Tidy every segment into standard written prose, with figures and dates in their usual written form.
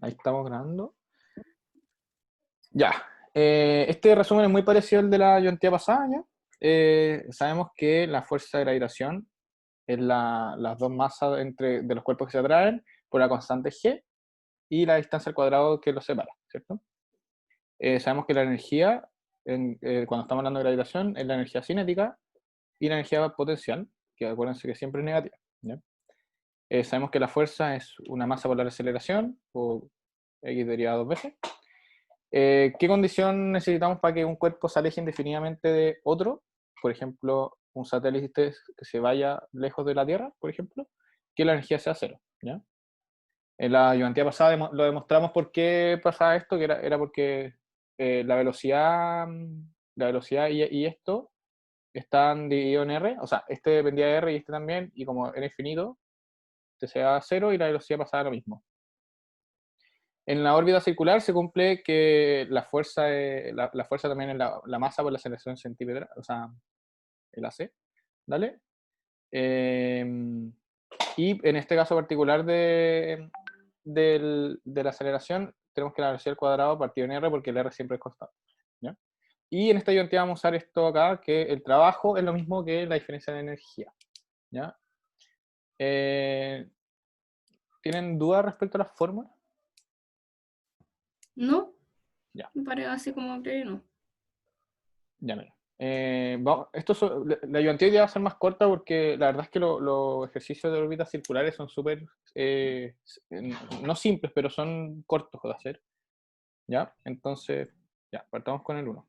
Ahí estamos grabando. Ya. Este resumen es muy parecido al de la ayudantía pasada, ¿ya? Sabemos que la fuerza de gravitación es las dos masas de los cuerpos que se atraen por la constante g y la distancia al cuadrado que los separa, ¿cierto? Sabemos que la energía, cuando estamos hablando de gravitación, es la energía cinética y la energía potencial, que acuérdense que siempre es negativa, ¿ya? Sabemos que la fuerza es una masa por la aceleración, o x derivada dos veces. ¿Qué condición necesitamos para que un cuerpo se aleje indefinidamente de otro? Por ejemplo, un satélite que se vaya lejos de la Tierra, por ejemplo, que la energía sea cero, ¿ya? En la ayudantía pasada lo demostramos por qué pasaba esto, que era porque la velocidad y esto están divididos en R, o sea, este dependía de R y este también, y como era infinito, este se da cero y la velocidad pasaba lo mismo. En la órbita circular se cumple que la fuerza, la fuerza también es la masa por la aceleración centímetra, o sea, el AC, ¿vale? Y en este caso particular de la aceleración, tenemos que la velocidad al cuadrado partido en R porque el R siempre es constante, ¿ya? Y en esta ayudantía vamos a usar esto acá, que el trabajo es lo mismo que la diferencia de energía, ¿ya? Eh, ¿Tienen dudas respecto a las fórmulas? No, Ya. me parece así como que no. Ya, mira. La ayudantía hoy día va a ser más corta porque la verdad es que los ejercicios de órbitas circulares son súper, no simples, pero son cortos de hacer. ¿Ya? Entonces, ya, partamos con el uno.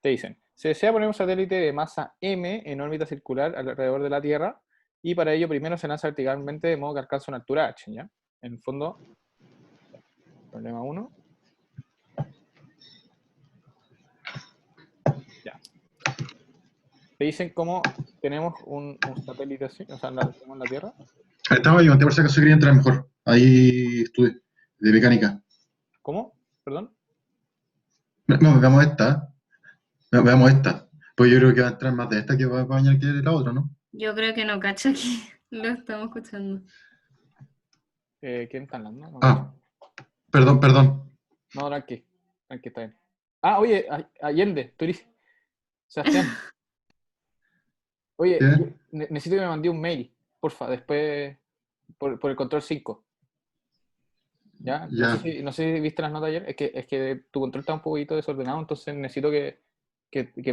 Te dicen, se desea poner un satélite de masa m en órbita circular alrededor de la Tierra y para ello primero se lanza verticalmente de modo que alcance una altura h, ¿ya? En el fondo, problema uno. Ya. Te dicen cómo tenemos un satélite así, o sea, tenemos la Tierra. Estaba yo, por si acaso quería entrar mejor. Ahí estuve, de mecánica. ¿Cómo? ¿Perdón? No, veamos esta. Veamos esta. Pues yo creo que va a entrar más de esta que va a bañar que de la otra, ¿no? Yo creo que no cacho aquí. Lo estamos escuchando. ¿Quién está hablando? No cacho. Ah, perdón. No, tranqui, está bien. Ah, oye, Allende, tú eres Sebastián. Oye, ¿Qué? necesito que me mandé un mail, porfa, después por el control 5. ¿Ya? Ya, No sé si viste las notas ayer, es que tu control está un poquito desordenado, entonces necesito que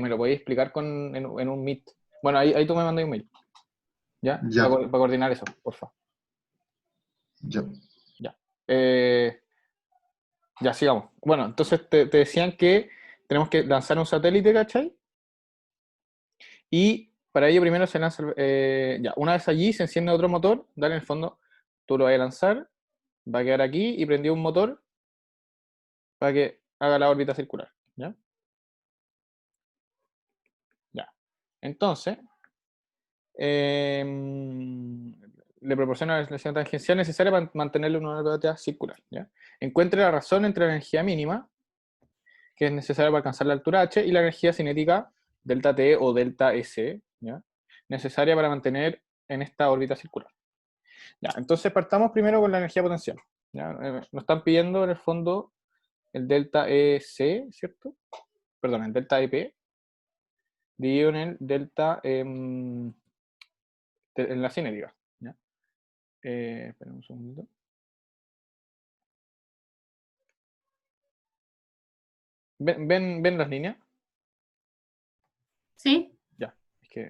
me lo podáis explicar en un Meet. Bueno, ahí tú me mandas un mail, ¿ya? ya, Para coordinar eso, porfa. ya. Ya. Ya, sigamos. Bueno, entonces te decían que tenemos que lanzar un satélite, ¿cachai? Y para ello primero se lanza, ya, una vez allí se enciende otro motor, dale en el fondo, tú lo vas a lanzar, va a quedar aquí y prendió un motor para que haga la órbita circular, ¿ya? Ya. Entonces, eh, le proporciona la acceleración tangencial necesaria para mantenerlo en una órbita circular, ¿ya? Encuentre la razón entre la energía mínima, que es necesaria para alcanzar la altura h, y la energía cinética, delta t o delta s, ¿ya? Necesaria para mantener en esta órbita circular. Ya, entonces partamos primero con la energía potencial. ¿Ya? Nos están pidiendo en el fondo el delta EC, ¿cierto? Perdón, el delta EP, dividido en el delta en la cinética. ¿Ya? Espera un segundito. ¿Ven las líneas? ¿Sí? Ya, es que.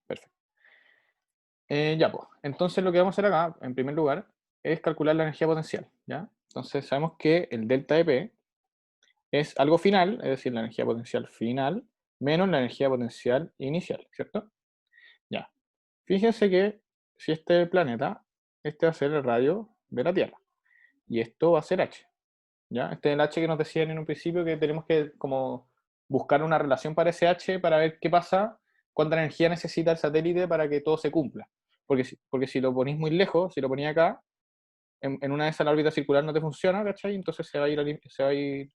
Perfecto. Ya, pues. Entonces lo que vamos a hacer acá, en primer lugar, es calcular la energía potencial. ¿Ya? Entonces sabemos que el delta EP es algo final, es decir, la energía potencial final, menos la energía potencial inicial, ¿cierto? Ya. Fíjense que si este es el planeta, este va a ser el radio de la Tierra. Y esto va a ser h. ¿Ya? Este es el h que nos decían en un principio que tenemos que como buscar una relación para ese h para ver qué pasa, cuánta energía necesita el satélite para que todo se cumpla. Porque si lo ponéis muy lejos, si lo ponía acá, en una de esas la órbita circular no te funciona, ¿cachai? Entonces se va a ir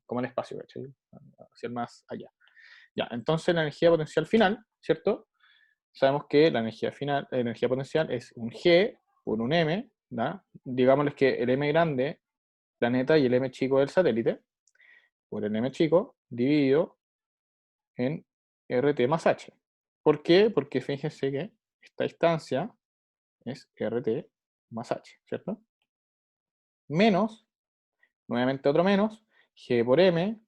como el espacio, ¿cachai? Hacia el más allá. Ya, entonces la energía potencial final, ¿cierto? Sabemos que la energía final, la energía potencial es un G por un M ¿ya? Digámosles que el m grande, planeta, y el m chico del satélite, por el m chico, dividido en RT más H. ¿Por qué? Porque fíjense que esta distancia es RT más H, ¿cierto? Menos, nuevamente otro menos, G por M,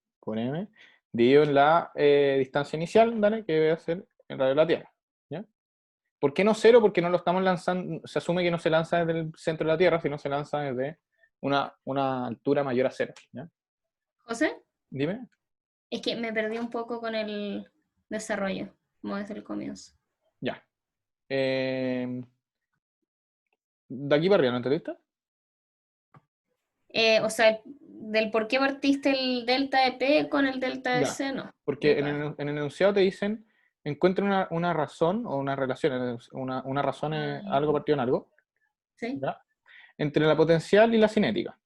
dividido en la distancia inicial, ¿vale? Que debe ser el radio de la Tierra, ¿ya? ¿Por qué no cero? Porque no lo estamos lanzando, se asume que no se lanza desde el centro de la Tierra, sino se lanza desde una altura mayor a cero, ¿ya? José, Dime. es que me perdí un poco con el desarrollo, como desde el comienzo. Ya. De aquí para arriba, ¿no entendiste? O sea, del por qué partiste el delta de P con el delta de Ya. C, no. Porque en el enunciado te dicen, encuentra una razón o una relación, una razón es algo partido en algo, ¿Sí? ¿ya? Entre la potencial y la cinética,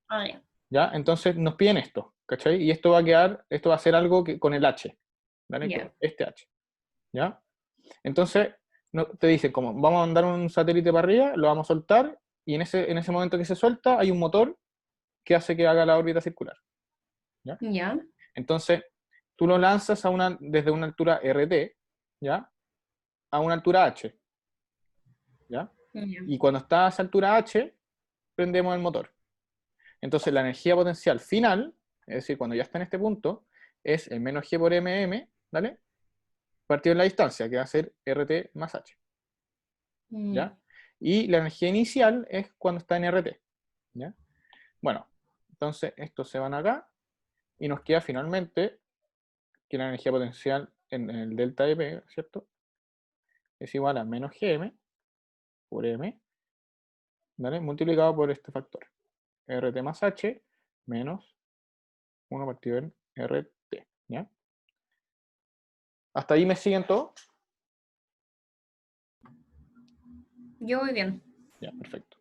Ah, ya. ¿ya? Entonces nos piden esto, ¿cachai? Y esto va a ser algo que, con el H, ¿vale? Ya. Este H, ¿ya? Entonces te dicen como, vamos a mandar un satélite para arriba, lo vamos a soltar, y en ese momento que se suelta hay un motor que hace que haga la órbita circular, ¿ya? Ya. Entonces, tú lo lanzas desde una altura RT, ¿ya? A una altura H, ¿ya? Ya. Y cuando está a esa altura H, prendemos el motor. Entonces, la energía potencial final, es decir, cuando ya está en este punto, es el menos G por mm, ¿vale? Partido en la distancia, que va a ser RT más H, ¿ya? Y la energía inicial es cuando está en RT, ¿ya? Bueno, entonces estos se van acá y nos queda finalmente que la energía potencial en el delta de P, ¿cierto? Es igual a menos Gm por M, ¿vale? Multiplicado por este factor. RT más H menos 1 partido en RT, ¿ya? ¿Hasta ahí me siguen todos? Yo voy bien. Ya, perfecto.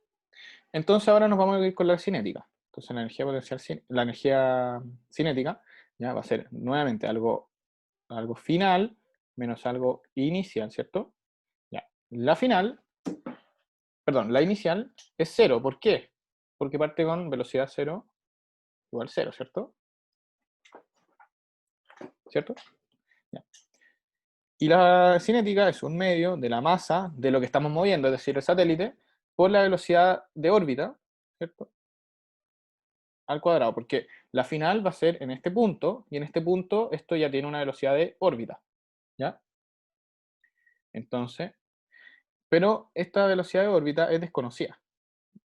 Entonces ahora nos vamos a ir con la cinética. Entonces la energía potencial, la energía cinética, ya va a ser nuevamente algo final menos algo inicial, ¿cierto? Ya. La final, perdón, la inicial es cero. ¿Por qué? Porque parte con velocidad cero igual cero, ¿cierto? ¿Cierto? Ya. Y la cinética es un medio de la masa de lo que estamos moviendo, es decir, el satélite, por la velocidad de órbita, ¿cierto? Al cuadrado, porque la final va a ser en este punto, y en este punto esto ya tiene una velocidad de órbita, ¿ya? Entonces, pero esta velocidad de órbita es desconocida,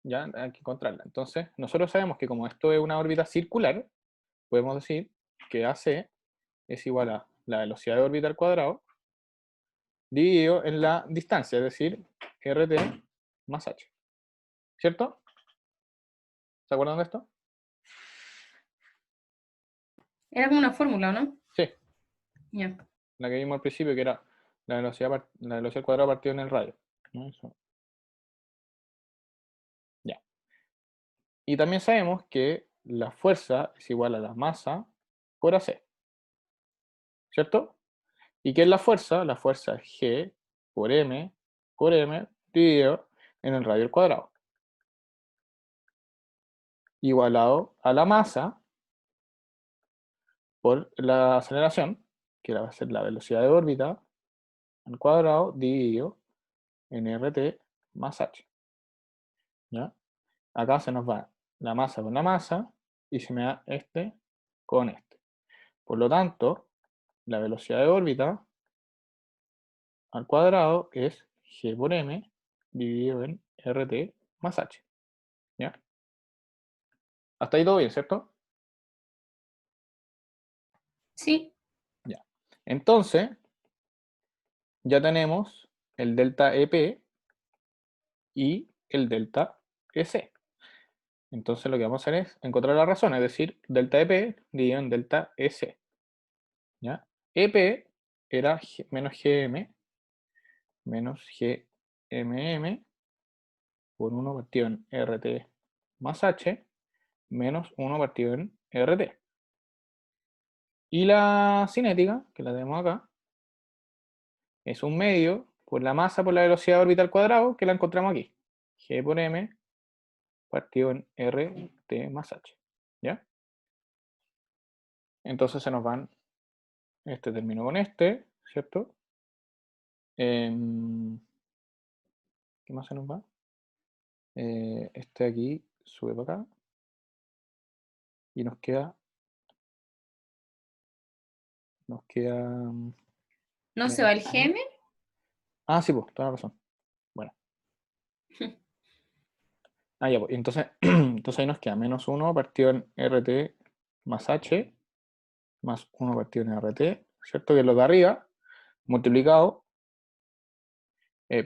¿ya? Hay que encontrarla. Entonces, nosotros sabemos que como esto es una órbita circular, podemos decir que AC es igual a la velocidad de órbita al cuadrado dividido en la distancia, es decir, RT más H. ¿Cierto? ¿Se acuerdan de esto? Era como una fórmula, ¿no? Sí, Ya. la que vimos al principio, que era la velocidad al cuadrado partido en el radio, ¿no? Eso. Ya. Y también sabemos que la fuerza es igual a la masa por AC. ¿Cierto? ¿Y qué es la fuerza? La fuerza es G por M dividido en el radio al cuadrado. Igualado a la masa por la aceleración, que va a ser la velocidad de órbita al cuadrado dividido en RT más H. ¿Ya? Acá se nos va la masa con la masa y se me da este con este. Por lo tanto, la velocidad de órbita al cuadrado es G por M dividido en RT más H. ¿Ya? Hasta ahí todo bien, ¿cierto? Sí. Ya. Entonces, ya tenemos el delta EP y el delta EC. Entonces lo que vamos a hacer es encontrar la razón, es decir, delta EP dividido en delta EC. ¿Ya? EP era menos menos GMM por 1 partido en RT más H menos 1 partido en RT. Y la cinética, que la tenemos acá, es un medio por la masa por la velocidad orbital al cuadrado, que la encontramos aquí. G por M partido en RT más H. ¿Ya? Entonces se nos van, este terminó con este, ¿cierto? ¿Qué más se nos va? Este aquí sube para acá. Y nos queda... ¿No se va el gm? Ah, sí, pues, toda la razón. Bueno. Ah, ya, pues. Entonces, entonces ahí nos queda menos 1 partido en RT más H, más 1 partido en RT, ¿cierto? Que es lo de arriba, multiplicado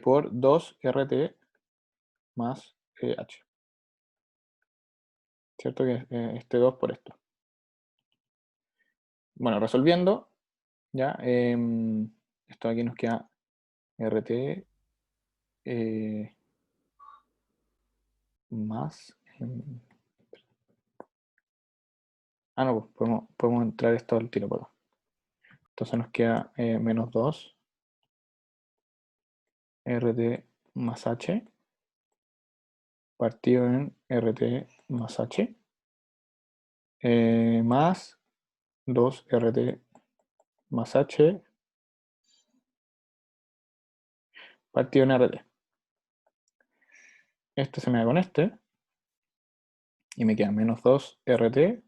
por 2 RT más H. ¿Cierto? Que este 2 por esto. Bueno, resolviendo, ya, esto aquí nos queda RT más... no, pues podemos entrar esto al tiro para acá. Entonces nos queda menos 2 RT más H partido en RT más H más 2 RT más H partido en RT. Este se me da con este y me queda menos 2 RT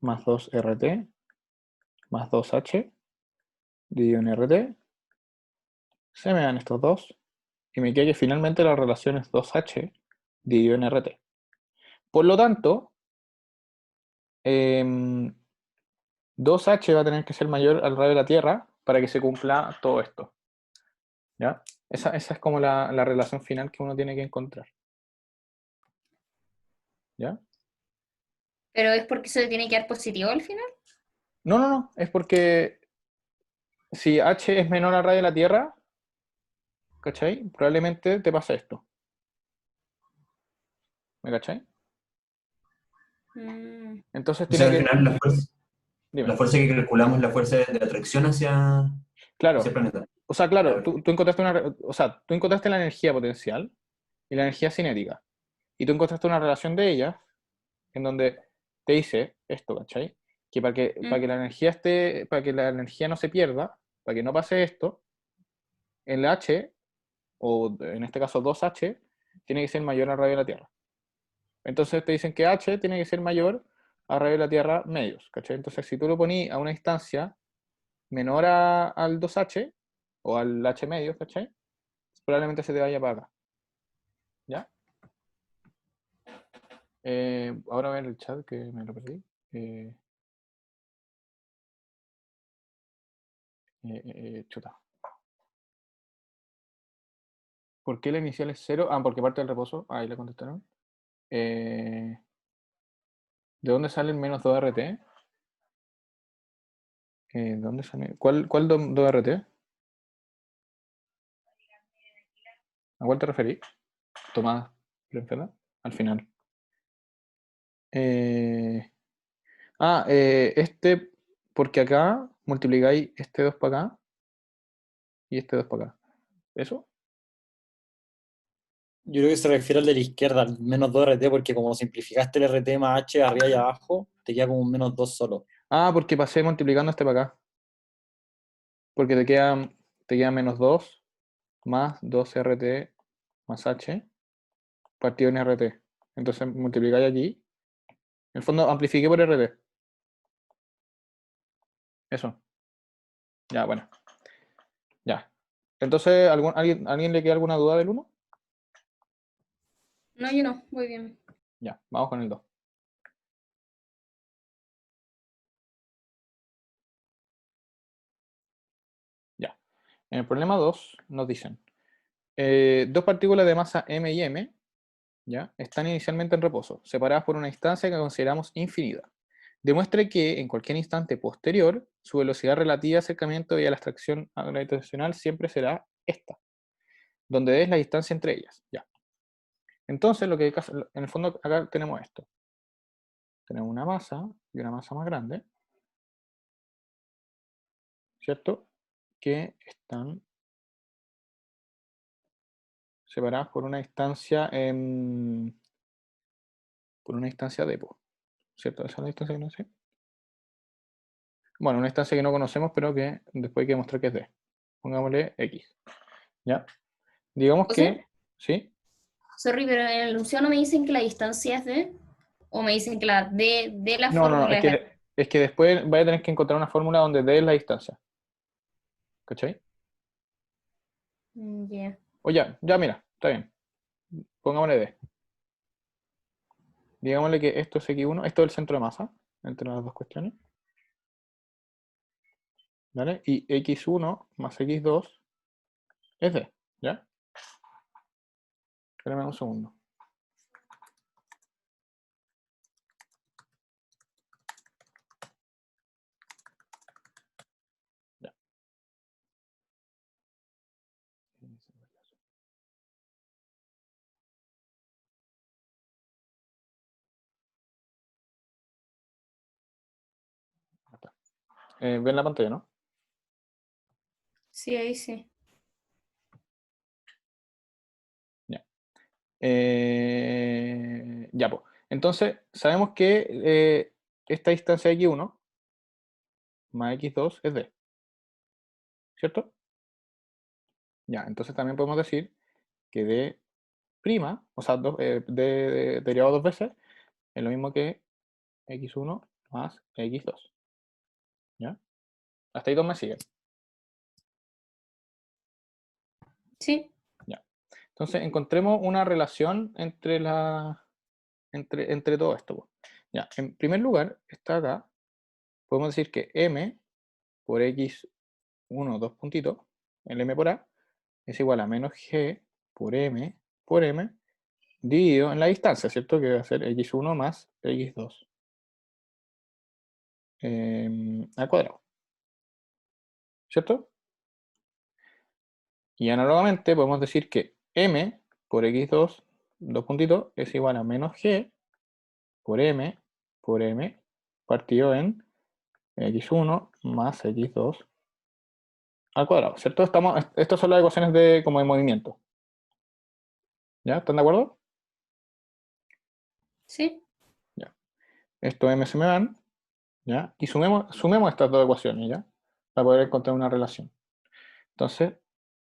más 2 RT más 2H dividido en RT. Se me dan estos dos y me queda que finalmente la relación es 2H dividido en RT. Por lo tanto, 2H va a tener que ser mayor al radio de la Tierra para que se cumpla todo esto. ¿Ya? Esa es como la relación final que uno tiene que encontrar. ¿Ya? ¿Pero es porque se tiene que dar positivo al final? No. Es porque si H es menor al radio de la Tierra, ¿cachai? Probablemente te pase esto. ¿Me cachai? Mm. Entonces O sea, tiene al que... final Dime. la fuerza que calculamos es la fuerza de atracción hacia Claro. el planeta. O sea, claro, Claro. tú encontraste tú encontraste la energía potencial y la energía cinética. Y tú encontraste una relación de ellas en donde te dice esto, ¿cachai? Que para que la energía para que la energía no se pierda, para que no pase esto, el H, o en este caso 2H, tiene que ser mayor al radio de la Tierra. Entonces te dicen que H tiene que ser mayor al radio de la Tierra medios, ¿cachai? Entonces si tú lo pones a una distancia menor al 2H, o al H medio, ¿cachai? Probablemente se te vaya para acá. ¿Ya? Ahora voy a ver el chat que me lo perdí. Chuta. ¿Por qué la inicial es 0? Ah, porque parte del reposo. Ahí le contestaron. ¿De dónde sale el menos 2RT? ¿Dónde sale? ¿Cuál 2RT? ¿A cuál te referís? Tomás, ¿lo al final. Porque acá multiplicáis este 2 para acá y este 2 para acá. ¿Eso? Yo creo que se refiere al de la izquierda, al menos 2 RT, porque como simplificaste el RT más H arriba y abajo, te queda como un menos 2 solo. Ah, porque pasé multiplicando este para acá. Porque te queda menos 2 más 2RT más H partido en RT. Entonces multiplicáis aquí. En el fondo amplifiqué por RT. Eso. Ya, bueno. Ya. Entonces, ¿alguien le queda alguna duda del 1? No, yo no, voy bien. Ya, vamos con el 2. Ya. En el problema 2 nos dicen, dos partículas de masa m y m, ¿ya? Están inicialmente en reposo, separadas por una distancia que consideramos infinita. Demuestre que en cualquier instante posterior, su velocidad relativa de acercamiento y a la atracción gravitacional siempre será esta, donde es la distancia entre ellas. Ya. Entonces, en el fondo, acá tenemos esto. Tenemos una masa y una masa más grande, ¿cierto? Que están separadas por una distancia por una instancia D, po, ¿cierto? Esa es la instancia que no sé. Bueno, una instancia que no conocemos, pero que después hay que mostrar que es D. Pongámosle X. ¿Ya? Digamos José, que, ¿sí? sorry, pero en el enunciado no me dicen que la distancia es de, o me dicen que la de la No, no, no, fórmula es de. es que después vaya a tener que encontrar una fórmula donde D es la distancia. ¿Cachai? Ya. O ya mira, está bien. Pongámosle D. Digámosle que esto es X1, esto es el centro de masa, entre las dos cuestiones. ¿Vale? Y X1 más X2 es D, ¿ya? Espérame un segundo. Ya. Ven la pantalla, ¿no? Sí, ahí sí. Ya. Ya, pues. Entonces, sabemos que esta distancia de X1 más X2 es D, ¿cierto? Ya, entonces también podemos decir que D prima, o sea, D derivado dos veces, es lo mismo que X1 más X2. ¿Ya? Hasta ahí dos me siguen. Sí. Ya. Entonces, encontremos una relación entre todo esto, po. Ya, en primer lugar, está acá, podemos decir que M por X1, dos puntitos, el M por A, es igual a menos G por M dividido en la distancia, ¿cierto? Que va a ser X1 más X2 al cuadrado, ¿cierto? Y análogamente podemos decir que M por X2, dos puntitos, es igual a menos G por M partido en X1 más X2 al cuadrado, ¿cierto? Estas son las ecuaciones como de movimiento. ¿Ya? ¿Están de acuerdo? Sí. Ya. Estos M se me van, ¿ya? Y sumemos estas dos ecuaciones, ¿ya? Para poder encontrar una relación. Entonces,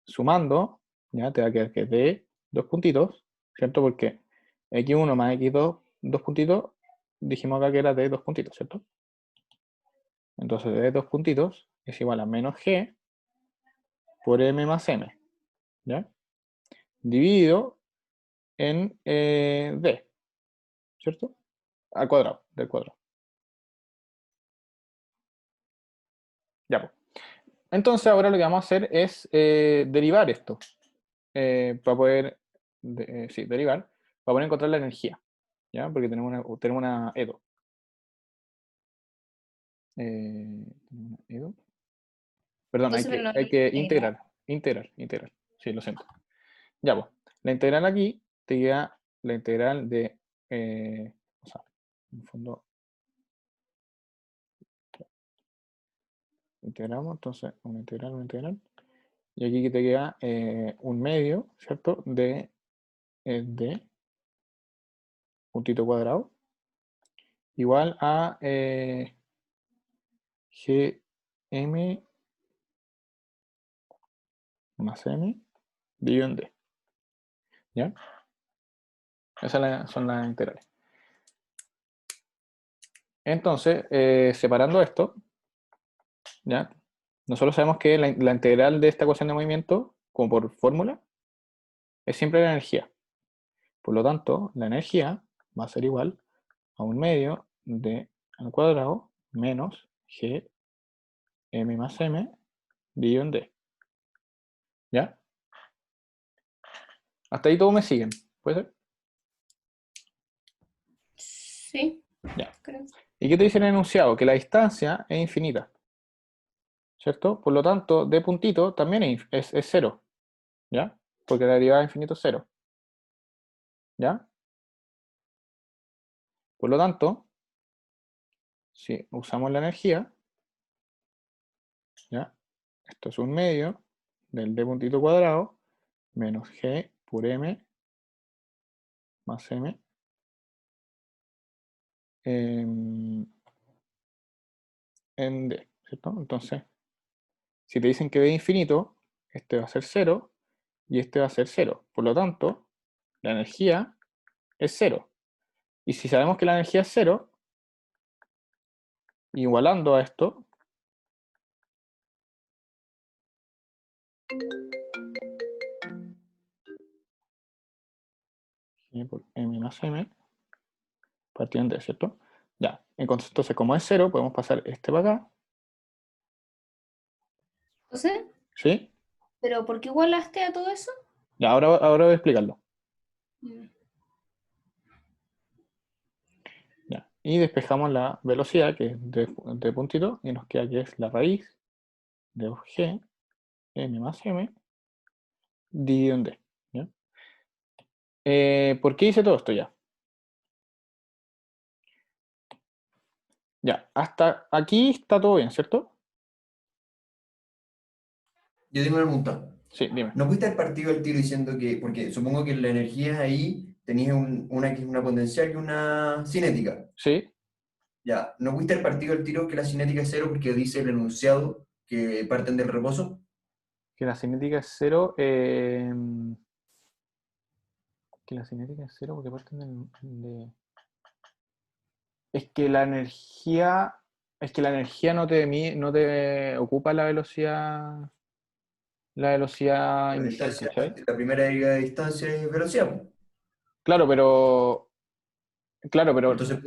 sumando, ¿ya? Te va a quedar que D, dos puntitos, ¿cierto? Porque X1 más X2, dos puntitos, dijimos acá que era D, dos puntitos, ¿cierto? Entonces, D, dos puntitos, es igual a menos G por M más M, ¿ya? Dividido en D, ¿cierto? Al cuadrado, del cuadrado. Ya, pues. Entonces ahora lo que vamos a hacer es derivar esto, para poder, sí, derivar, para poder encontrar la energía, ¿ya? Porque tenemos una EDO. Tenemos una EDO. Perdón, Entonces, pero no hay lo que integral. integrar. Sí, lo siento. Ya, pues. La integral aquí te queda la integral de, o sea, en el fondo, integramos, entonces, una integral. Y aquí que te queda un medio, ¿cierto? De puntito cuadrado igual a Gm más M dividido en D. ¿Ya? Esas son las integrales. Entonces, separando esto, ¿ya? Nosotros sabemos que la integral de esta ecuación de movimiento, como por fórmula, es siempre la energía. Por lo tanto, la energía va a ser igual a un medio de al cuadrado menos Gm más M dividido en D. ¿Ya? Hasta ahí todos me siguen. ¿Puede ser? Sí, Ya. creo. ¿Y qué te dice el enunciado? Que la distancia es infinita, ¿cierto? Por lo tanto, D puntito también es cero, ¿ya? Porque la derivada de infinito es cero, ¿ya? Por lo tanto, si usamos la energía, ¿ya? Esto es un medio del D puntito cuadrado menos G por M más M en D, ¿cierto? Entonces, si te dicen que D es infinito, este va a ser 0 y este va a ser 0. Por lo tanto, la energía es 0. Y si sabemos que la energía es 0, igualando a esto, y por m más m, partido en D, ¿cierto? Ya, entonces como es 0, podemos pasar este para acá, Entonces, ¿sí? ¿pero por qué igualaste a todo eso? Ya, ahora voy a explicarlo. Mm. Ya. Y despejamos la velocidad, que es de puntito, y nos queda que es la raíz de g, m más m, dividido en d. ¿Ya? ¿Por qué hice todo esto ya? Ya, hasta aquí está todo bien, ¿cierto? Yo tengo una pregunta. Sí, dime. ¿No fuiste al partido al tiro diciendo que, porque supongo que la energía ahí tenías una que es una potencial y una cinética? Sí, Ya, ¿no fuiste al partido al tiro que la cinética es cero porque dice el enunciado que parten del reposo? que la cinética es cero. Que la cinética es cero porque parten de... Es que la energía. Es que la energía no te ocupa la velocidad La inicial, distancia, ¿cachai? la primera derivada de distancia es velocidad, po. Claro, pero. Claro, Entonces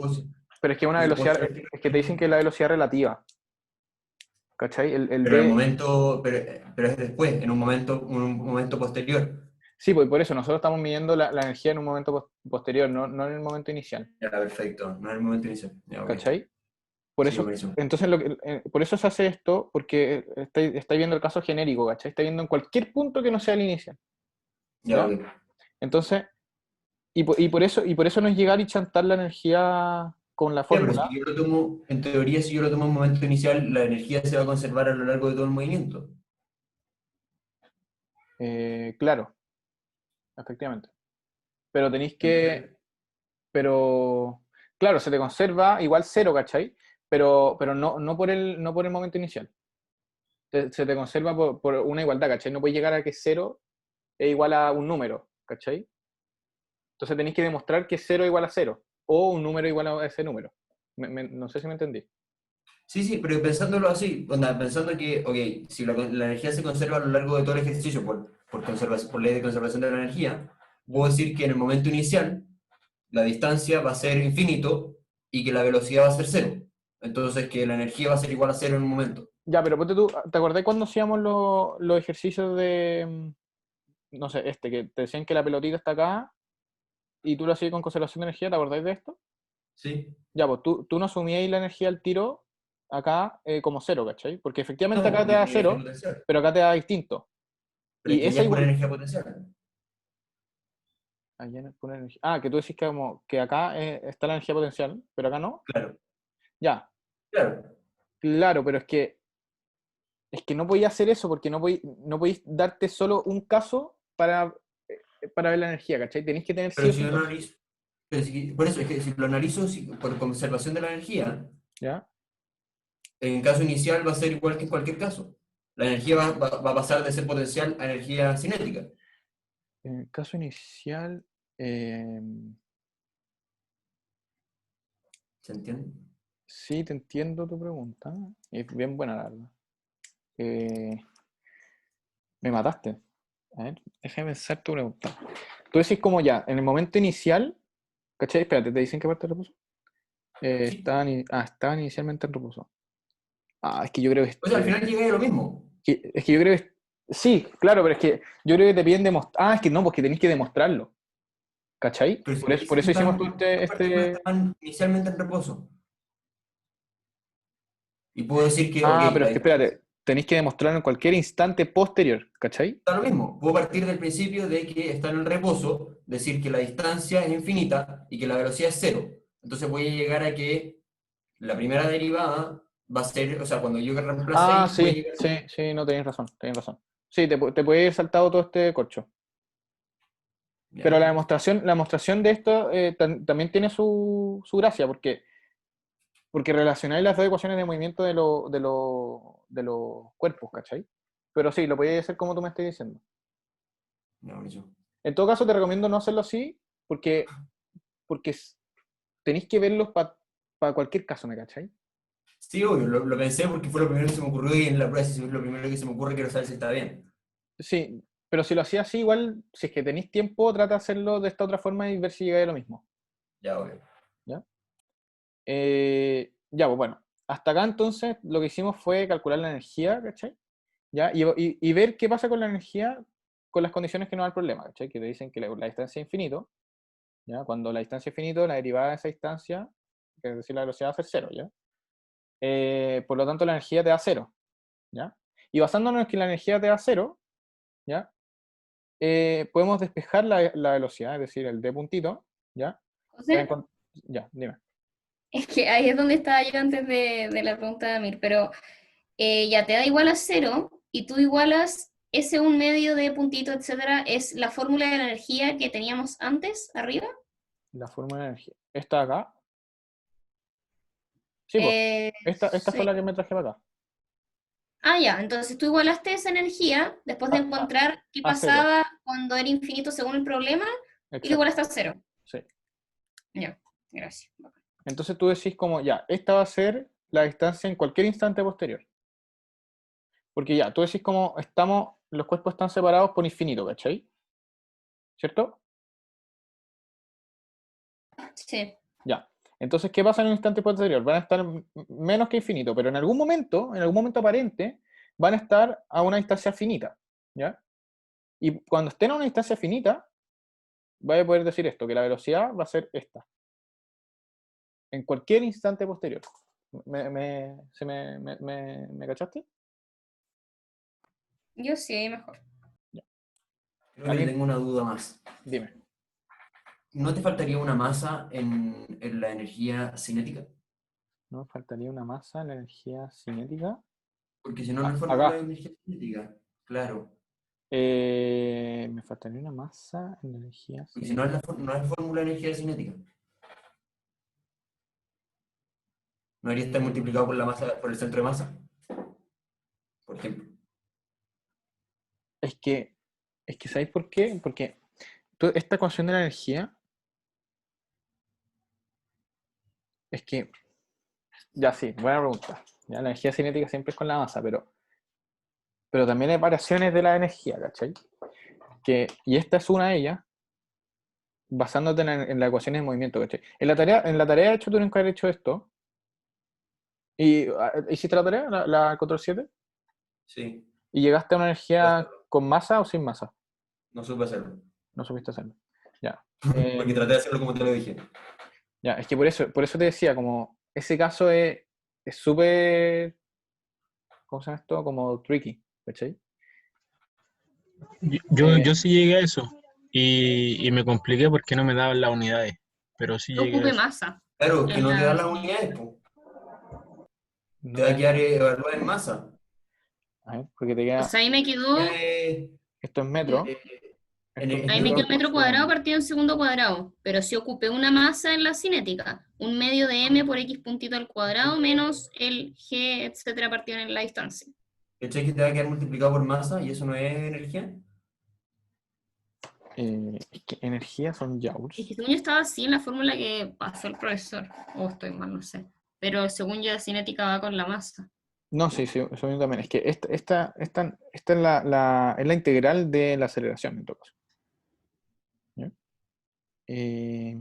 pero es que una puedo velocidad. saber Es que te dicen que es la velocidad relativa. ¿Cachai? El pero en el D. momento, pero es después, en un momento posterior. Sí, pues por eso nosotros estamos midiendo la energía en un momento posterior, no en el momento inicial. Ya, perfecto, no en el momento inicial. Ya, ok. ¿Cachai? Por Sí, eso, buenísimo. entonces por eso se hace esto, porque estáis viendo el caso genérico, ¿cachai? Estáis viendo en cualquier punto que no sea el inicial. Ya, ¿Ya? ok. Entonces, y por eso no es llegar y chantar la energía con la Ya, pero fórmula. si yo lo tomo, en teoría, si yo lo tomo en un momento inicial, la energía se va a conservar a lo largo de todo el movimiento. Claro, efectivamente. Pero tenéis Entonces, pero, claro, se te conserva igual cero, ¿cachai? Pero no por el momento inicial. Se te conserva por una igualdad, ¿cachai? No puedes llegar a que cero es igual a un número, ¿cachai? Entonces tenéis que demostrar que cero es igual a cero, o un número igual a ese número. No sé si me entendí. sí, sí, pero pensándolo así, onda, pensando que, ok, si la energía se conserva a lo largo de todo el ejercicio por ley de conservación de la energía, ¿Ya? puedo decir que en el momento inicial la distancia va a ser infinito y que la velocidad va a ser cero. Entonces que la energía va a ser igual a cero en un momento. Ya, pero ponte tú, ¿te acordás cuando hacíamos los ejercicios de, no sé, que te decían que la pelotita está acá y tú lo hacías con conservación de energía? ¿Te acordáis de esto? ¿Sí? Ya, pues tú no asumíais la energía al tiro acá como cero, ¿cachai? Porque efectivamente No, acá te porque es da una energía cero, potencial. pero acá te da distinto. Pero es Y que esa ya es una igual. energía potencial. Allá no pone energía. Ah, que tú decís que acá está la energía potencial, pero acá no. Claro, Ya, claro. claro, pero es que no podía hacer eso porque no podéis darte solo un caso para ver la energía, ¿cachai? Tenéis que tener sí Pero o si sí yo dos. analizo, por eso es que si lo analizo por conservación de la energía, ¿Ya? en caso inicial va a ser igual que en cualquier caso. La energía va a pasar de ser potencial a energía cinética. En el caso inicial, eh, ¿Se entiende? sí te entiendo tu pregunta. Es bien buena, la verdad. Eh, Me mataste. A ver, déjame pensar tu pregunta. Tú decís como ya, en el momento inicial, ¿cachai? Espérate, ¿te dicen qué parte de reposo? Sí. Estaban inicialmente en reposo. Es que yo creo O sea, al final llegué a lo mismo. es que yo creo que sí, claro, pero es que yo creo que te piden demostrar. Es que no, porque tenéis que demostrarlo. ¿Cachai? Pero si Por me eso, por dice que eso hicimos estaban, todo las partículas estaban inicialmente en reposo. Y puedo decir que, ok, Pero la es que distancia espérate, tenéis que demostrarlo en cualquier instante posterior, ¿cachai? da lo mismo. Puedo partir del principio de que está en el reposo, decir que la distancia es infinita y que la velocidad es cero. Entonces voy a llegar a que la primera derivada va a ser, o sea, cuando yo reemplace ahí, voy a Sí, llegar. sí, sí, no tenéis razón, tenéis razón. Sí, te puede ir saltado todo este corcho. Pero Ya. la demostración de esto también tiene su gracia, porque porque relacionáis las dos ecuaciones de movimiento de los cuerpos, ¿cachai? Pero sí, lo podéis hacer como tú me estás diciendo. No, buenísimo. En todo caso, te recomiendo no hacerlo así, porque tenéis que verlos para cualquier caso, ¿me cachai? Sí, obvio, lo pensé porque fue lo primero que se me ocurrió y en la prueba, si es lo primero que se me ocurre, quiero saber si está bien. Sí, pero si lo hacía así, igual, si es que tenéis tiempo, trata de hacerlo de esta otra forma y ver si llegáis a lo mismo. Ya, obvio. ¿Ya? Ya, pues bueno. Hasta acá entonces lo que hicimos fue calcular la energía, ¿cachai? ¿Ya? Y ver qué pasa con la energía con las condiciones que nos da el problema, ¿cachai? Que te dicen que la distancia es infinito, ¿ya? Cuando la distancia es finito, la derivada de esa distancia, que es decir, la velocidad va a ser cero, ¿ya? Por lo tanto, la energía te da cero, ¿ya? Y basándonos en que la energía te da cero, ¿ya? Podemos despejar la velocidad, es decir, el d puntito, ¿ya? José, Ya, dime. es que ahí es donde estaba yo antes de la pregunta de Amir, pero ya te da igual a cero y tú igualas ese un medio de puntito, etcétera, es la fórmula de la energía que teníamos antes, arriba. La fórmula de energía. ¿Esta de acá? Sí, pues. Esta fue Sí. la que me traje para acá. Ah, ya, entonces tú igualaste esa energía después de encontrar qué A cero. pasaba cuando era infinito según el problema y lo Exacto. igualaste a cero. Sí. Ya, gracias. Entonces tú decís como, ya, esta va a ser la distancia en cualquier instante posterior. Porque ya, tú decís como, los cuerpos están separados por infinito, ¿cachai? ¿Cierto? Sí. Ya. Entonces, ¿qué pasa en un instante posterior? Van a estar menos que infinito, pero en algún momento aparente, van a estar a una distancia finita, ¿ya? Y cuando estén a una distancia finita, vais a poder decir esto, que la velocidad va a ser esta. En cualquier instante posterior. ¿Me cachaste? Yo sí, mejor. Creo que ¿Alguien? tengo una duda más. Dime. ¿No te faltaría una masa en la energía cinética? ¿No faltaría una masa en la energía cinética? Porque si no, no hay fórmula Acá. de energía cinética. Claro. Me faltaría una masa en la energía Porque si no es cinética. no hay fórmula de energía cinética. No debería estar multiplicado por la masa, por el centro de masa, por ejemplo. Es que, ¿sabéis por qué? Porque esta ecuación de la energía es que, ya sí, buena pregunta. Ya, la energía cinética siempre es con la masa, pero también hay variaciones de la energía, ¿cachai? Y esta es una de ellas, basándote en las ecuaciones de movimiento, ¿cachai? En la tarea, de hecho, tú nunca has hecho esto. ¿Hiciste la tarea, la control 7? Sí, ¿Y llegaste a una energía con masa o sin masa? no supe hacerlo. No supiste hacerlo. Ya. Porque traté de hacerlo como te lo dije. Ya, es que por eso te decía, como ese caso es súper, ¿cómo se llama esto? Como tricky, ¿cachai? Yo sí llegué a eso y me compliqué porque no me daban las unidades, pero sí Yo llegué a ocupé eso. masa. Claro, que En no te da la... las unidades, po. No Te va a te- quedar evaluar en masa. a ver, porque te O queda, sea, ahí me quedó, esto es metro, esto es ahí me metro quedó kilogramos por metro cuadrado segundo. partido en segundo cuadrado, pero si ocupé una masa en la cinética, un medio de m por x puntito al cuadrado menos el g, etcétera, partido en la distancia. ¿Cachai que te va a quedar multiplicado por masa y eso no es energía? es que energía son Es que joules. según yo estaba así en la fórmula que pasó el profesor, o estoy mal, no sé. Pero según yo la cinética va con la masa. No, sí, eso mismo también. Es que esta es la integral de la aceleración, en todo caso. ¿Ya? Eh,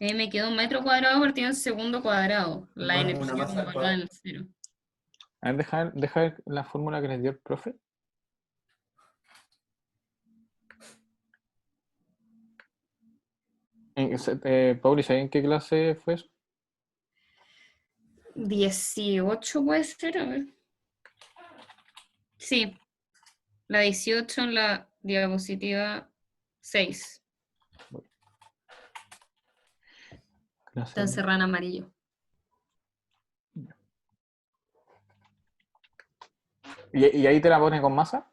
Ahí me quedó un metro cuadrado partido en segundo cuadrado, la Una energía masa como al evaluada en cuadrado. el cero. a ver, deja ver la fórmula que les dio el profe. Pauli, ¿sabes en qué clase fue eso? 18 puede ser, a ver. Sí, la 18 en la diapositiva 6. Clase Está encerrada en amarillo. ¿Y ahí te la pones con masa?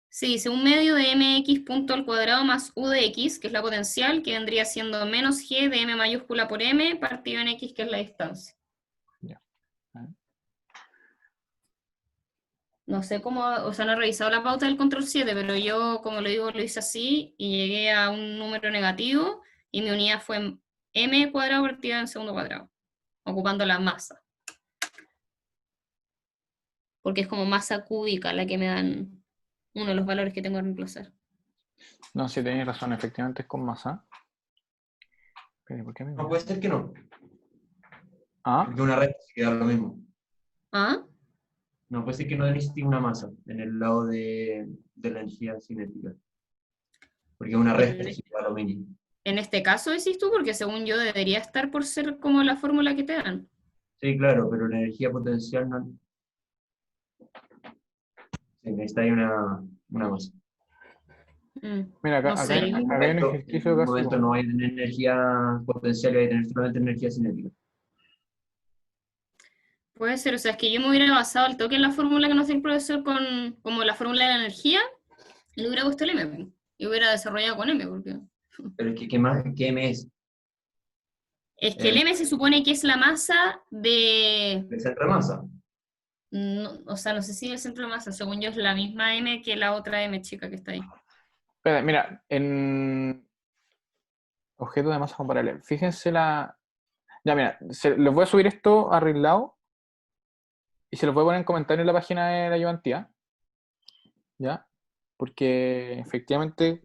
Sí, dice un medio de mx punto al cuadrado más u de x, que es la potencial, que vendría siendo menos g de m mayúscula por m partido en x, que es la distancia. No sé cómo, o sea, no he revisado la pauta del control 7, pero yo, como lo digo, lo hice así y llegué a un número negativo y mi unidad fue m cuadrado partida en segundo cuadrado, ocupando la masa. Porque es como masa cúbica la que me dan uno de los valores que tengo que reemplazar. No, sí, tenéis razón, efectivamente es con masa. Pero, ¿por qué me No puede ser que no, Ah, porque una recta se queda lo mismo. ¿Ah? No puede ser que no exista una masa en el lado de la energía cinética. Porque una recta se queda lo mismo. En este caso decís tú, porque según yo debería estar por ser como la fórmula que te dan. Sí, claro, pero la energía potencial no. Sí, necesita ahí una masa. mira, No acá sé. hay un En ejercicio un casi momento como... no hay energía potencial, hay que tener solamente energía cinética. Puede ser, o sea, es que yo me hubiera basado al toque en la fórmula que nos dio el profesor con como la fórmula de la energía, y le hubiera gustado el M, y hubiera desarrollado con M, porque Pero es que, ¿qué M es? es que el M se supone que es la masa de, El centro de masa. o sea, no sé si el centro de masa, según yo es la misma M que la otra M chica que está ahí. Espera, mira, en objetos de masa comparable, fíjense la... Ya, mira, les voy a subir esto arreglado y se los voy a poner en comentario en la página de la ayudantía, ¿ya? Porque efectivamente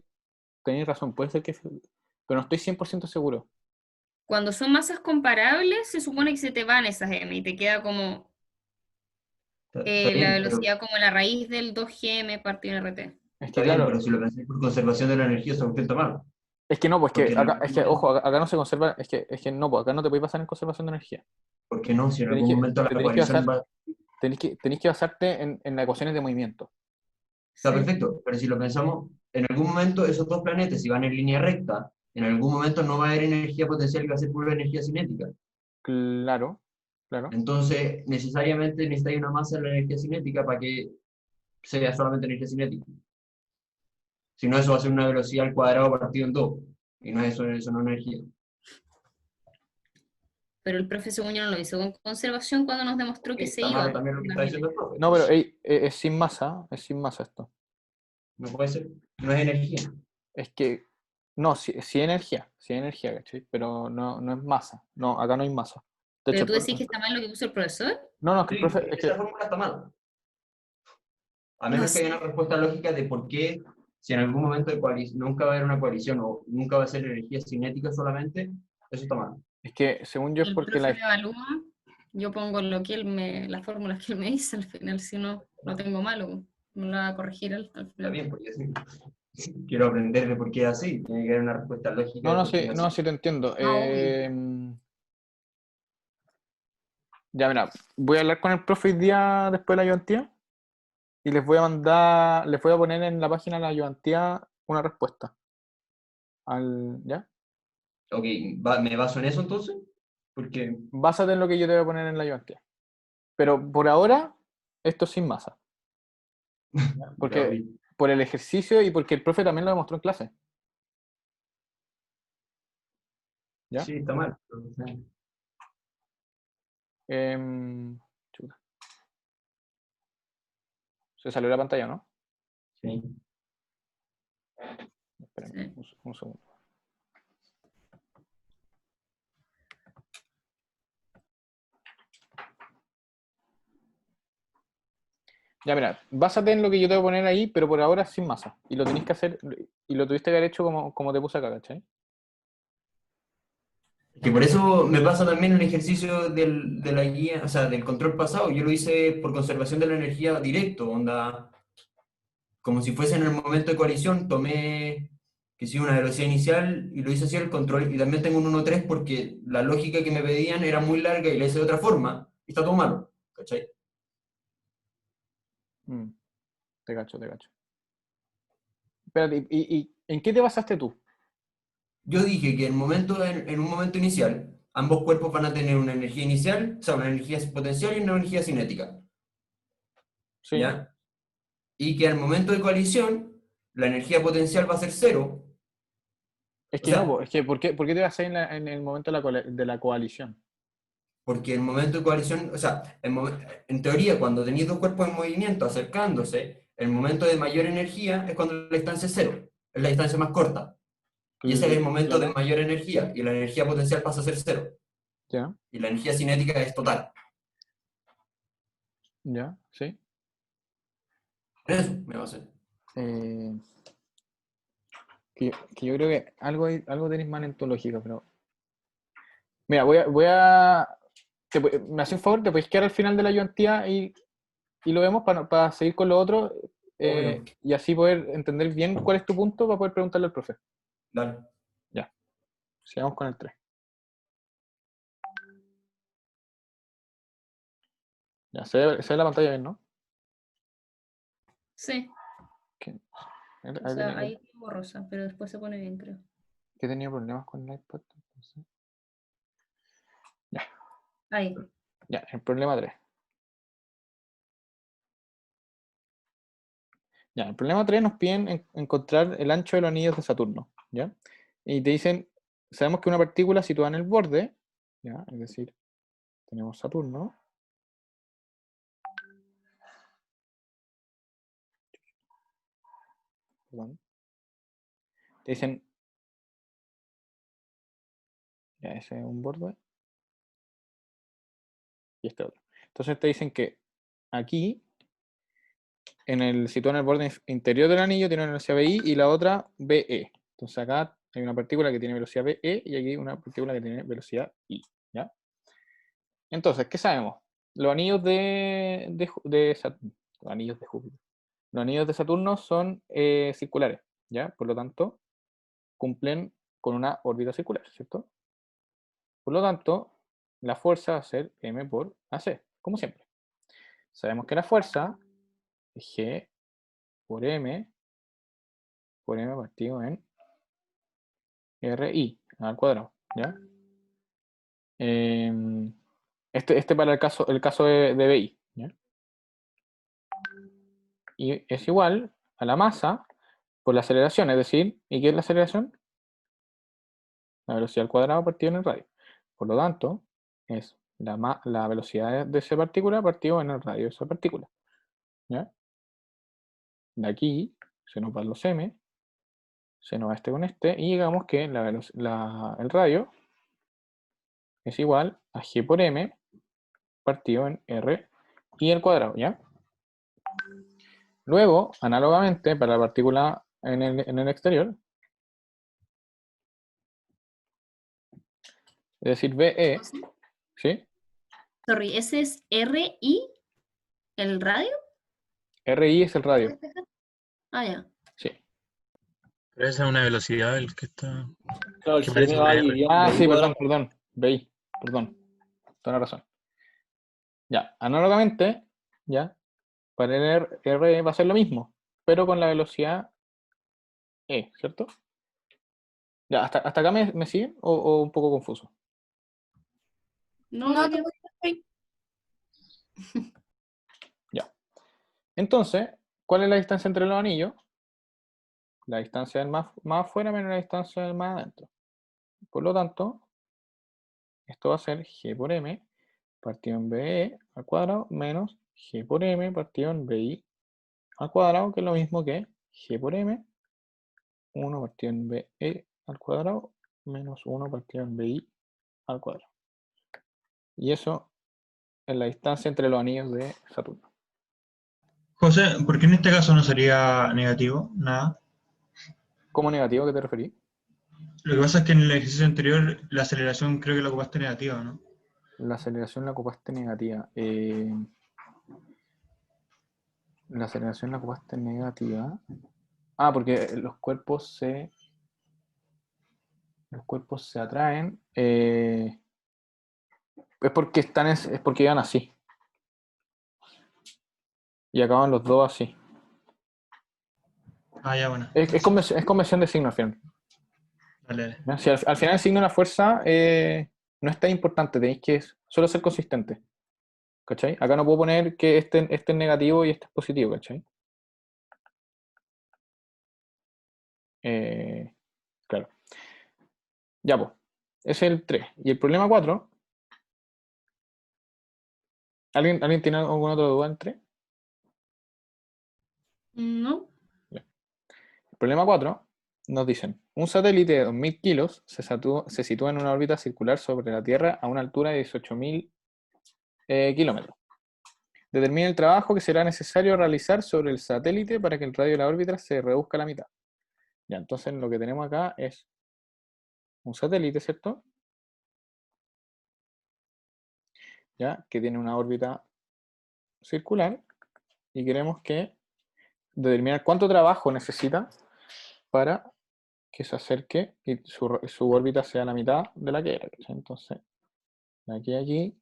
tenéis razón, puede ser que... Pero no estoy 100% seguro. Cuando son masas comparables, se supone que se te van esas M y te queda como Está la bien, pero, velocidad como la raíz del 2GM partido en RT. Es que está bien, pero claro, si lo pensáis por conservación de la energía, eso es está mal. es que no, pues que Porque acá, es que, ojo, acá no se conserva, es que no, pues acá no te podéis basar en conservación de energía. ¿por qué no? Si en Tenéis algún que, momento la te tenéis que coalición basar, va. tenéis que basarte en las ecuaciones de movimiento. Está Sí. perfecto, pero si lo pensamos, en algún momento esos dos planetas, si van en línea recta, en algún momento no va a haber energía potencial y va a ser pura energía cinética. Claro, claro. Entonces, necesariamente necesitáis una masa de la energía cinética para que sea solamente energía cinética. Si no, eso va a ser una velocidad al cuadrado partido en dos. Y no es eso no es energía. Pero el profe según yo no lo hizo con conservación cuando nos demostró que se Está mal iban. también lo que está diciendo el profe. No, pero ey, es sin masa, es sin masa esto. No puede ser, no es energía. Es que, no, sí energía, ¿cachai? Pero no, no es masa. No, acá no hay masa. De hecho, Pero tú decís que está mal lo que puso el profesor. no, no, es que el Sí, profe, es esa que, fórmula está mal. A No menos que sé. haya una respuesta lógica de por qué, si en algún momento de nunca va a haber una coalición o nunca va a ser energía cinética solamente, eso está mal. es que según yo es El porque profe me evalúa, yo pongo lo que él las fórmulas que él me dice al final, si no, lo tengo malo, me lo va a corregir él al Está final. bien, porque sí, quiero aprender de por qué es así. Tiene que haber una respuesta lógica no, de no, por qué sí, es no, así. sí te entiendo. Ah, obvio. Ya, mira, voy a hablar con el profe hoy día después de la ayudantía y les voy a mandar, les voy a poner en la página de la ayudantía una respuesta. ¿Ya? Ok, ¿me baso en eso entonces? Porque, Básate en lo que yo te voy a poner en la ayudantía. Pero por ahora, esto es sin masa. ¿Ya? ya, ok. Porque por el ejercicio y porque el profe también lo demostró en clase. ¿Ya? Sí, está mal. Chuta. Se salió la pantalla, ¿no? Sí. Espérame, Sí. un segundo. Ya, mira, básate en lo que yo te voy a poner ahí, pero por ahora sin masa. Y lo tenés que hacer, y lo tuviste que haber hecho como te puse acá, ¿cachai? Que por eso me pasa también el ejercicio de la guía, o sea, del control pasado. Yo lo hice por conservación de la energía directo, onda, como si fuese en el momento de coalición, tomé, que sí, una velocidad inicial y lo hice así el control. Y también tengo un 1.3 porque la lógica que me pedían era muy larga y la hice de otra forma. Y está todo malo, ¿cachai? Mm, te cacho, te cacho. Espérate, ¿y en qué te basaste tú? Yo dije que en un momento inicial, ambos cuerpos van a tener una energía inicial, o sea, una energía potencial y una energía cinética, Sí. ¿ya? Y que al momento de coalición, la energía potencial va a ser cero. Es O que no, sea, po, es que ¿por qué te basas en el momento de de la coalición? porque el momento de coalición, o sea, en teoría, cuando tenéis dos cuerpos en movimiento acercándose, el momento de mayor energía es cuando la distancia es cero, es la distancia más corta. Y ese es el momento de Claro. mayor energía, y la energía potencial pasa a ser cero, Ya, y la energía cinética es total. ya, sí. En eso me basé. Eh, que yo creo que algo tenéis mal en tu lógica, pero. Mira, me hace un favor, te puedes quedar al final de la ayudantía y lo vemos para seguir con lo otro Obvio. y así poder entender bien cuál es tu punto para poder preguntarle al profe. Dale. Ya, sigamos con el 3. Ya, se ve la pantalla bien, ¿no? Sí, Que, o sea, ahí es borrosa, pero después se pone bien, creo. que he tenido problemas con el iPad. Entonces. Ahí. Ya, el problema 3. Ya, el problema 3 nos piden encontrar el ancho de los anillos de Saturno, ¿ya? Y te dicen, sabemos que una partícula situada en el borde, ¿ya? Es decir, tenemos Saturno. Perdón. Te dicen, ya, ese es un borde y este otro. Entonces te dicen que aquí, situado en el borde interior del anillo, tiene una velocidad VI y la otra VE. Entonces acá hay una partícula que tiene velocidad VE y aquí una partícula que tiene velocidad I, ¿ya? Entonces, ¿qué sabemos? Los anillos de Saturno, los anillos de Júpiter. Los anillos de Saturno son circulares, ¿ya? Por lo tanto, cumplen con una órbita circular, ¿cierto? Por lo tanto, la fuerza va a ser m por ac, como siempre. Sabemos que la fuerza es g por m partido en ri al cuadrado, ¿ya? Este para el caso de BI, ¿ya? Y es igual a la masa por la aceleración, es decir, ¿y qué es la aceleración? La velocidad al cuadrado partido en el radio. Por lo tanto, es la velocidad de esa partícula partido en el radio de esa partícula, ¿ya? De aquí se nos van los m, se nos va este con este, y llegamos que el radio es igual a g por m partido en r y al cuadrado, ¿ya? Luego, análogamente, para la partícula en el exterior, es decir, VE, ¿sí? Sorry, ¿ese es RI, el radio? RI es el radio, Ah, ya. sí. Pero esa es una velocidad el que está. Claro, el Que GM parece va una R. dividiendo Ah, el sí, cuadrado. perdón, VI, perdón, toda la razón. Ya, análogamente, ya, para el R va a ser lo mismo, pero con la velocidad E, ¿cierto? Ya, ¿hasta acá me siguen o un poco confuso? No, ya. Ya. Entonces, ¿cuál es la distancia entre los anillos? La distancia del más afuera menos la distancia del más adentro. Por lo tanto, esto va a ser g por m partido en BE al cuadrado menos g por m partido en BI al cuadrado, que es lo mismo que g por m 1 partido en BE al cuadrado menos 1 partido en BI al cuadrado. Y eso es la distancia entre los anillos de Saturno. José, ¿por qué en este caso no sería negativo? Nada. ¿Cómo negativo? ¿A qué te referís? Lo que pasa es que en el ejercicio anterior la aceleración creo que la ocupaste negativa, ¿no? La aceleración la ocupaste negativa. La aceleración la ocupaste negativa. Ah, porque los cuerpos se atraen. Es porque iban así. Y acaban los dos así. Ah, ya, bueno. Es convención de signo al final. Dale, dale. ¿Ya? Si al final el signo de la fuerza no es tan importante, tenéis que solo ser consistente. ¿Cachai? Acá no puedo poner que este es negativo y este es positivo, ¿cachai? Claro. Ya, pues. Ese es el 3. Y el problema 4 ¿Alguien tiene alguna otra duda entre? No. Problema 4, nos dicen, un satélite de 2.000 kilos se sitúa en una órbita circular sobre la Tierra a una altura de 18.000 kilómetros. Determina el trabajo que será necesario realizar sobre el satélite para que el radio de la órbita se reduzca a la mitad. Ya, entonces lo que tenemos acá es un satélite, ¿cierto? Ya, que tiene una órbita circular y queremos que determinar cuánto trabajo necesita para que se acerque y su órbita sea la mitad de la que era. ¿Cachai? Entonces, de aquí a aquí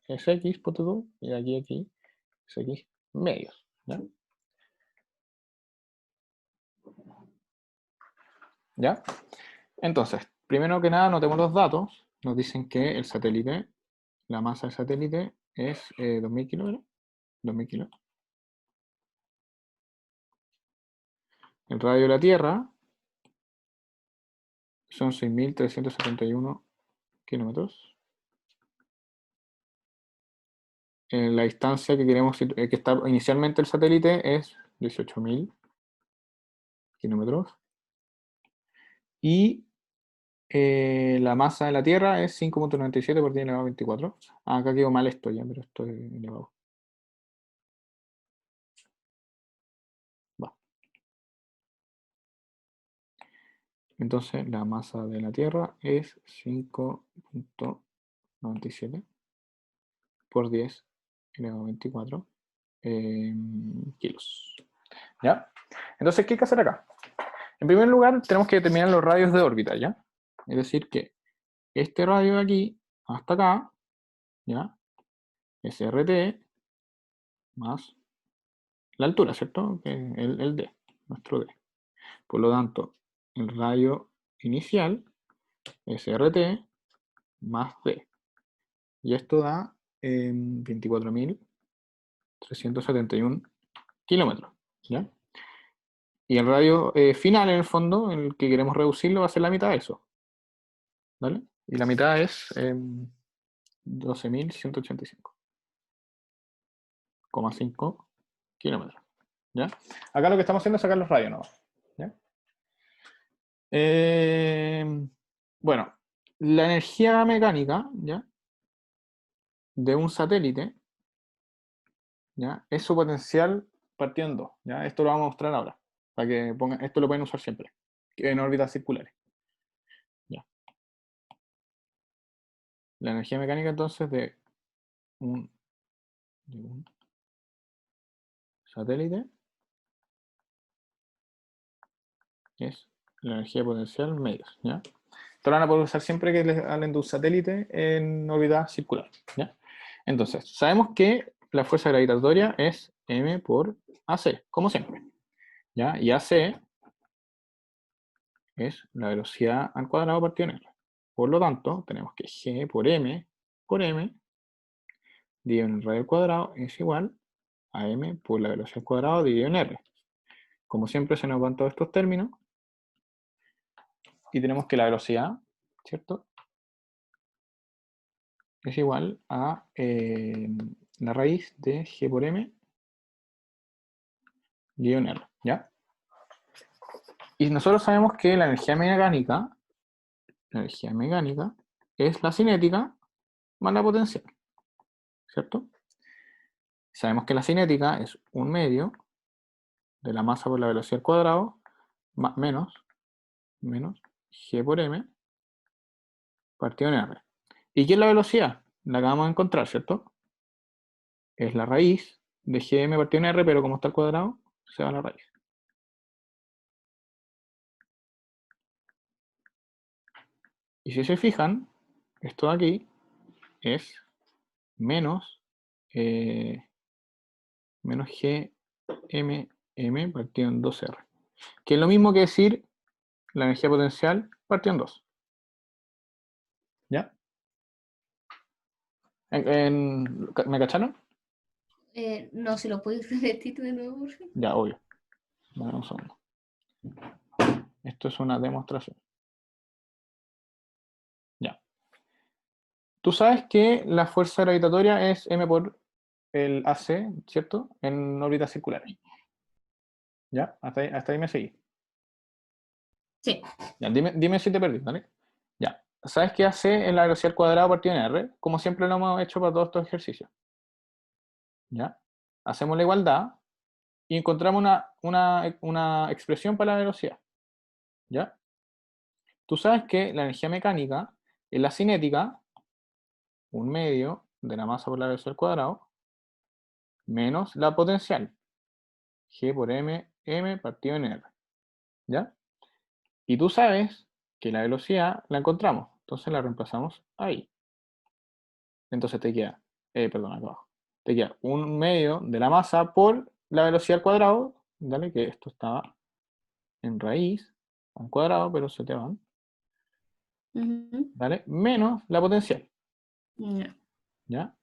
es X, punto tú, y de aquí a aquí es X medios. ¿Ya? ¿Ya? Entonces, primero que nada, notemos los datos. Nos dicen que el satélite, la masa del satélite es 2.000 kilómetros. 2.000 kilos. El radio de la Tierra son 6.371 kilómetros. La distancia que queremos, que está inicialmente el satélite es 18.000 kilómetros. Y la masa de la Tierra es 5.97 por 10 elevado a 24. Ah, acá quedó mal esto ya, pero esto es elevado. Va. Entonces la masa de la Tierra es 5.97 por 10 elevado a 24 kilos. ¿Ya? Entonces, ¿qué hay que hacer acá? En primer lugar, tenemos que determinar los radios de órbita, ¿ya? Es decir, que este radio de aquí hasta acá, ¿ya? Es RT más la altura, ¿cierto? El D, nuestro D. Por lo tanto, el radio inicial es RT más D. Y esto da 24.371 kilómetros, ¿ya? Y el radio final, en el fondo, en el que queremos reducirlo, va a ser la mitad de eso, ¿vale? Y la mitad es 12.185,5 kilómetros, ¿ya? Acá lo que estamos haciendo es sacar los radios, ¿no? ¿Ya? Bueno, la energía mecánica, ¿ya? De un satélite, ¿ya? Es su potencial partido en dos, ¿ya? Esto lo vamos a mostrar ahora, para que pongan, esto lo pueden usar siempre, en órbitas circulares, ¿ya? La energía mecánica entonces de un satélite es la energía potencial medios, ¿ya? Esto lo van a poder usar siempre que les hablen de un satélite en órbita circular, ¿ya? Entonces, sabemos que la fuerza gravitatoria es m por AC, como siempre, ¿ya? Y AC es la velocidad al cuadrado partido en r. Por lo tanto, tenemos que g por m dividido en el radio al cuadrado es igual a m por la velocidad al cuadrado dividido en r. Como siempre se nos van todos estos términos y tenemos que la velocidad, ¿cierto? Es igual a la raíz de g por m dividido en r, ¿ya? Y nosotros sabemos que la energía mecánica es la cinética más la potencial, ¿cierto? Sabemos que la cinética es un medio de la masa por la velocidad al cuadrado menos g por m partido en r. ¿Y qué es la velocidad? La acabamos de encontrar, ¿cierto? Es la raíz de gm partido en r, pero como está al cuadrado, se va a la raíz. Y si se fijan, esto de aquí es menos gmm partido en 2r, que es lo mismo que decir la energía potencial partido en 2. ¿Ya? ¿Me cacharon? No, si lo puedes repetir de nuevo, por favor. Ya, obvio. Dame un segundo. Esto es una demostración. Ya. Tú sabes que la fuerza gravitatoria es m por el AC, ¿cierto? En órbitas circulares. ¿Ya? Hasta ahí me seguí. Sí. Ya, dime si te perdí, ¿vale? Ya. ¿Sabes qué hace en la velocidad al cuadrado partido en R? Como siempre lo hemos hecho para todos estos ejercicios. ¿Ya? Hacemos la igualdad y encontramos una expresión para la velocidad. ¿Ya? Tú sabes que la energía mecánica es la cinética, un medio de la masa por la velocidad al cuadrado, menos la potencial, G por M partido en R. ¿Ya? Y tú sabes que la velocidad la encontramos, entonces la reemplazamos ahí. Entonces te queda, perdón, acá abajo. Te queda un medio de la masa por la velocidad al cuadrado, ¿vale? Que esto estaba en raíz, al cuadrado, pero se te van, Ujú. ¿vale? Menos la potencial, Ya. ¿ya?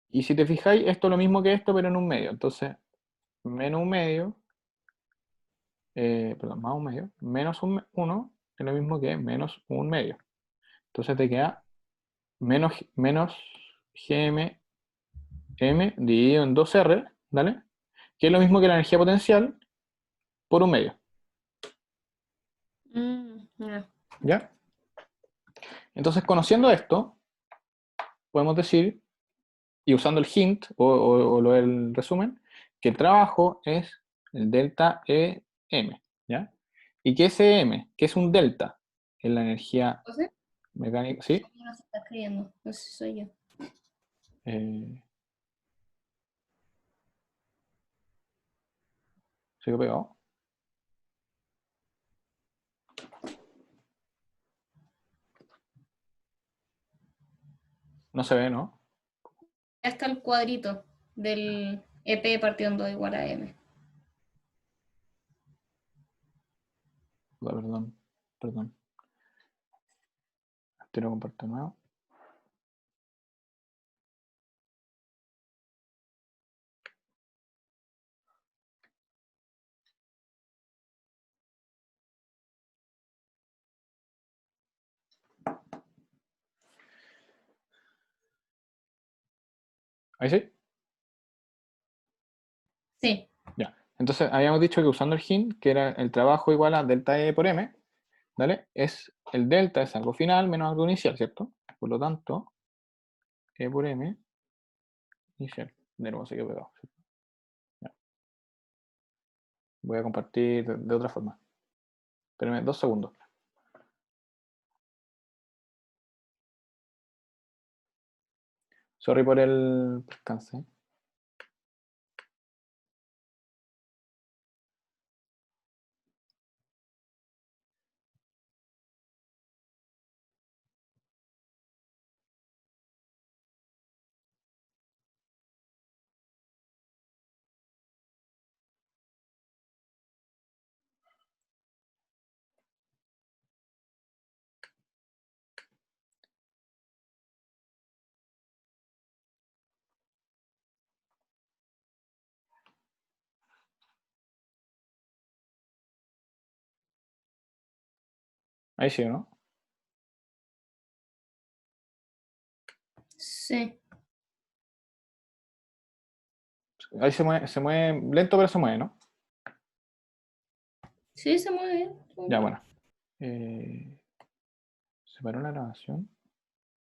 Y si te fijáis, esto es lo mismo que esto, pero en un medio. Entonces, menos un medio, perdón, más un medio, menos un 1 es lo mismo que menos un medio. Entonces te queda menos GM M dividido en 2R, ¿vale? Que es lo mismo que la energía potencial por un medio, Ya. ¿ya? Entonces, conociendo esto, podemos decir, y usando el hint o el resumen, que el trabajo es el delta EM, ¿ya? ¿Y qué es EM? ¿Qué es un delta? Es la energía ¿José? mecánica, ¿sí? No se está escribiendo. No sé si soy yo. Eh, ¿Sigo pegado? No se ve, ¿no? Ya está el cuadrito del EP partido en 2 igual a M. Perdón. Quiero compartir nuevo. ¿Ahí sí? Sí. Ya. Entonces, habíamos dicho que usando el hint, que era el trabajo igual a delta E por M, ¿vale? El delta es algo final menos algo inicial, ¿cierto? Por lo tanto, E por M inicial. De nuevo se quedó pegado. Ya. Voy a compartir de otra forma. Espérenme 2 segundos. Sorry por el percance. Ahí sí, ¿no? Sí. Ahí se mueve lento, pero se mueve, ¿no? Sí, se mueve. Ya, bueno. ¿Se paró la grabación?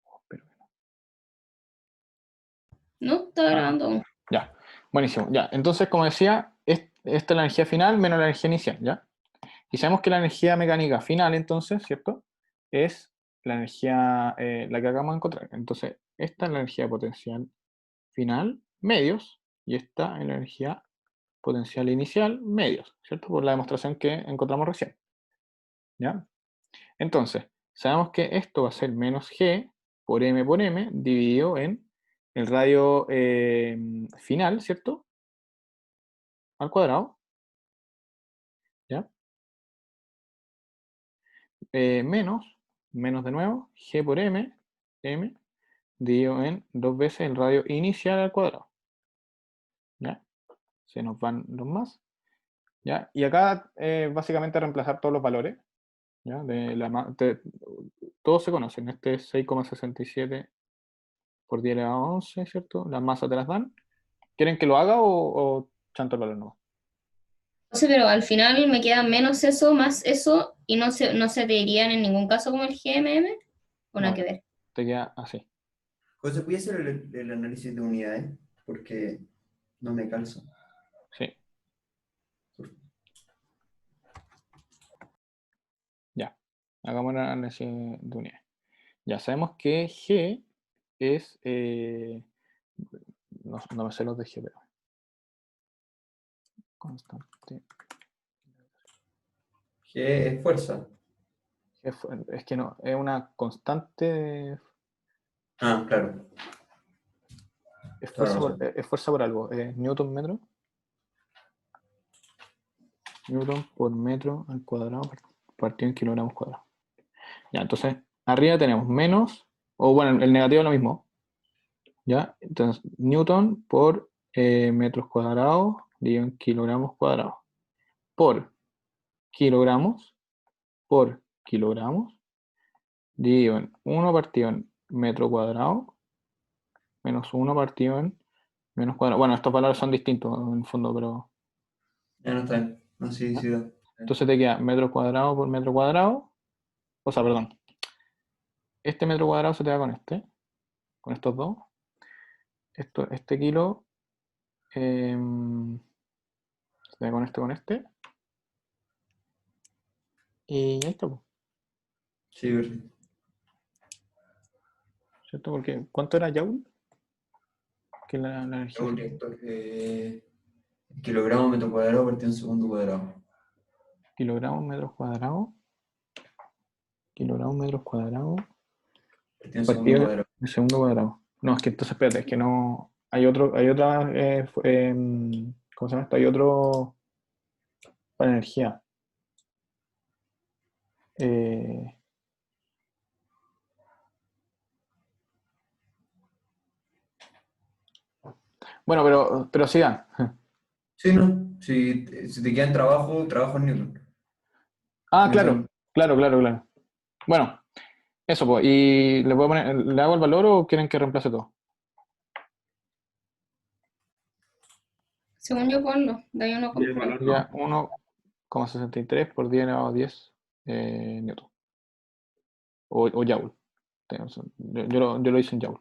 Oh, espero que no. No, está grabando aún. Ya, buenísimo. Ya, entonces, como decía, esta es la energía final menos la energía inicial, ¿ya? Y sabemos que la energía mecánica final, entonces, ¿cierto? Es la energía, la que acabamos de encontrar. Entonces, esta es la energía potencial final, medios, y esta es la energía potencial inicial, medios, ¿cierto? Por la demostración que encontramos recién, ¿ya? Entonces, sabemos que esto va a ser menos G por M dividido en el radio final, ¿cierto? Al cuadrado, ¿ya? Menos de nuevo, G por M dividido en 2 veces el radio inicial al cuadrado, ¿ya? Se nos van los más, ¿ya? Y acá básicamente reemplazar todos los valores, ¿ya? Todos se conocen, este es 6,67 por 10 elevado a 11, ¿cierto? Las masas te las dan. ¿Quieren que lo haga o chanto el valor no? No sé, pero al final me queda menos eso, más eso, y no se te irían en ningún caso como el GMM, o nada No. que ver. Te queda así. José, ¿puede hacer el análisis de unidades? Porque no me calzo. Sí. Ya. Hagamos el análisis de unidades. Ya sabemos que G es... no me sé los de G, pero... Constante. G es fuerza. Es que no, es una constante... Ah, claro. Es Claro, fuerza, razón. es fuerza por algo. Newton metro. Newton por metro al cuadrado partido en kilogramos cuadrados. Ya, entonces, arriba tenemos menos, o bueno, el negativo es lo mismo. ¿Ya? Entonces, Newton por metros cuadrados dividido en kilogramos cuadrados. Por kilogramos, por kilogramos, dividido en 1 partido en metro cuadrado, menos 1 partido en menos cuadrado. Bueno, estos valores son distintos en el fondo, pero... Ya no está bien. No, sí, sí. Da. Entonces te queda metro cuadrado por metro cuadrado. O sea, perdón. Este metro cuadrado se te da con estos dos. Este kilo se te da con este. Y ahí está, po, Sí, perfecto. ¿cierto? Porque, ¿cuánto era Joule? Que la energía. Un reactor, kilogramo metro cuadrado partido en segundo cuadrado. Kilogramos metros cuadrados. Kilogramos metros cuadrados. Partido en segundo Partido cuadrado. en segundo cuadrado. No, es que entonces, espérate, es que no. Hay otra. ¿Cómo se llama esto? Hay otro para energía. Bueno, pero sigan. Sí, ¿no? Si te queda en trabajo, trabajo en Newton. Ah, Newton. claro. Bueno, eso, pues. ¿Y le hago el valor o quieren que reemplace todo? Según yo, ponlo, de ahí uno Y el comprueba. valor Ya no. 1,63 por 10 elevado a 10 Newton. O Joule. Yo lo hice en Joule.